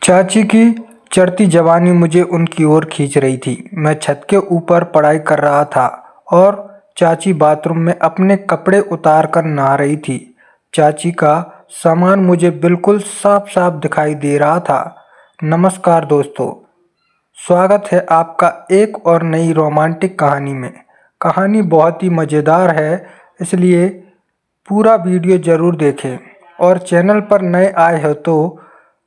चाची की चढ़ती जवानी मुझे उनकी ओर खींच रही थी। मैं छत के ऊपर पढ़ाई कर रहा था और चाची बाथरूम में अपने कपड़े उतार कर नहा रही थी। चाची का सामान मुझे बिल्कुल साफ साफ दिखाई दे रहा था। नमस्कार दोस्तों, स्वागत है आपका एक और नई रोमांटिक कहानी में। कहानी बहुत ही मज़ेदार है, इसलिए पूरा वीडियो ज़रूर देखें और चैनल पर नए आए हो तो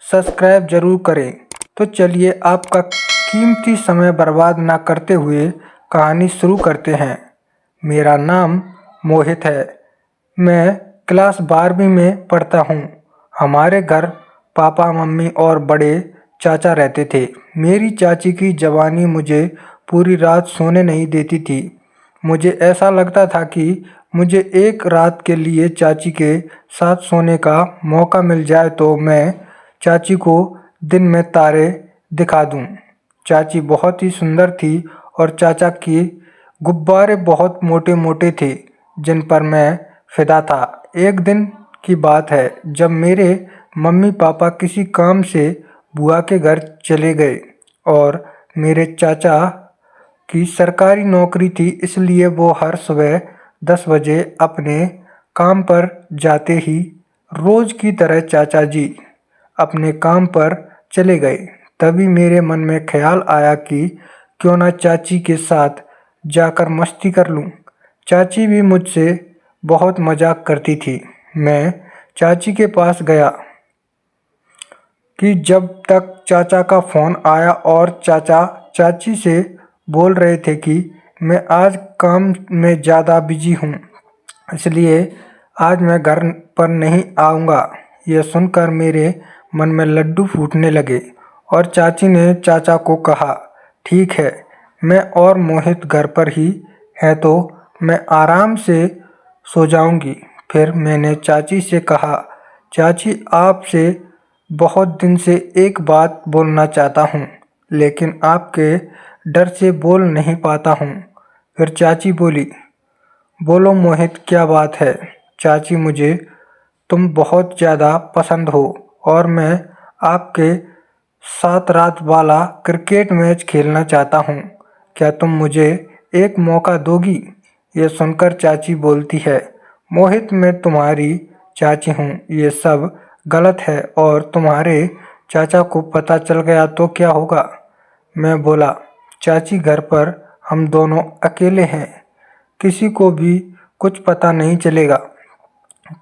सब्सक्राइब ज़रूर करें। तो चलिए आपका कीमती समय बर्बाद ना करते हुए कहानी शुरू करते हैं। मेरा नाम मोहित है। मैं क्लास 12वीं में पढ़ता हूँ। हमारे घर पापा मम्मी और बड़े चाचा रहते थे। मेरी चाची की जवानी मुझे पूरी रात सोने नहीं देती थी। मुझे ऐसा लगता था कि मुझे एक रात के लिए चाची के साथ सोने का मौका मिल जाए तो मैं चाची को दिन में तारे दिखा दूं। चाची बहुत ही सुंदर थी और चाचा के गुब्बारे बहुत मोटे मोटे थे जिन पर मैं फिदा था। एक दिन की बात है जब मेरे मम्मी पापा किसी काम से बुआ के घर चले गए और मेरे चाचा की सरकारी नौकरी थी, इसलिए वो हर सुबह 10 बजे अपने काम पर जाते ही रोज की तरह चाचा जी अपने काम पर चले गए। तभी मेरे मन में ख्याल आया कि क्यों ना चाची के साथ जाकर मस्ती कर लूं। चाची भी मुझसे बहुत मजाक करती थी। मैं चाची के पास गया कि जब तक चाचा का फ़ोन आया और चाचा चाची से बोल रहे थे कि मैं आज काम में ज़्यादा बिजी हूँ, इसलिए आज मैं घर पर नहीं आऊँगा। यह सुनकर मेरे मन में लड्डू फूटने लगे और चाची ने चाचा को कहा, ठीक है, मैं और मोहित घर पर ही है तो मैं आराम से सो जाऊंगी। फिर मैंने चाची से कहा, चाची आपसे बहुत दिन से एक बात बोलना चाहता हूँ, लेकिन आपके डर से बोल नहीं पाता हूँ। फिर चाची बोली, बोलो मोहित, क्या बात है। चाची, मुझे तुम बहुत ज़्यादा पसंद हो और मैं आपके साथ रात वाला क्रिकेट मैच खेलना चाहता हूँ। क्या तुम मुझे एक मौका दोगी? ये सुनकर चाची बोलती है, मोहित, मैं तुम्हारी चाची हूँ, ये सब गलत है और तुम्हारे चाचा को पता चल गया तो क्या होगा? मैं बोला, चाची, घर पर हम दोनों अकेले हैं, किसी को भी कुछ पता नहीं चलेगा।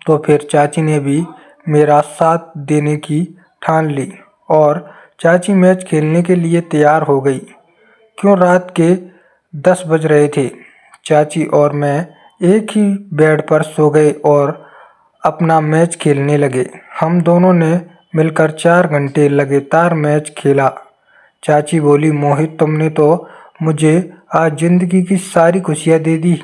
तो फिर चाची ने भी मेरा साथ देने की ठान ली और चाची मैच खेलने के लिए तैयार हो गई। क्यों रात के 10 बज रहे थे। चाची और मैं एक ही बेड पर सो गए और अपना मैच खेलने लगे। हम दोनों ने मिलकर 4 घंटे लगातार मैच खेला। चाची बोली, मोहित, तुमने तो मुझे आज ज़िंदगी की सारी खुशियाँ दे दी।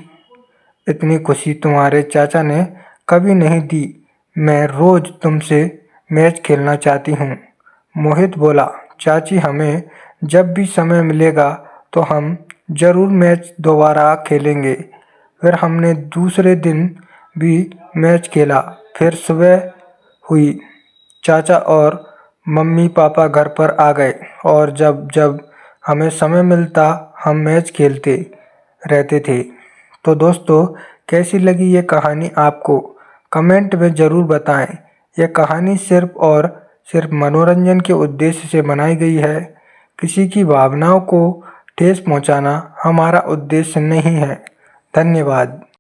इतनी खुशी तुम्हारे चाचा ने कभी नहीं दी। मैं रोज़ तुमसे मैच खेलना चाहती हूँ। मोहित बोला, चाची, हमें जब भी समय मिलेगा तो हम ज़रूर मैच दोबारा खेलेंगे। फिर हमने दूसरे दिन भी मैच खेला। फिर सुबह हुई। चाचा और मम्मी पापा घर पर आ गए और जब जब हमें समय मिलता हम मैच खेलते रहते थे। तो दोस्तों, कैसी लगी ये कहानी आपको? कमेंट में ज़रूर बताएं। यह कहानी सिर्फ और सिर्फ मनोरंजन के उद्देश्य से बनाई गई है। किसी की भावनाओं को ठेस पहुंचाना हमारा उद्देश्य नहीं है। धन्यवाद।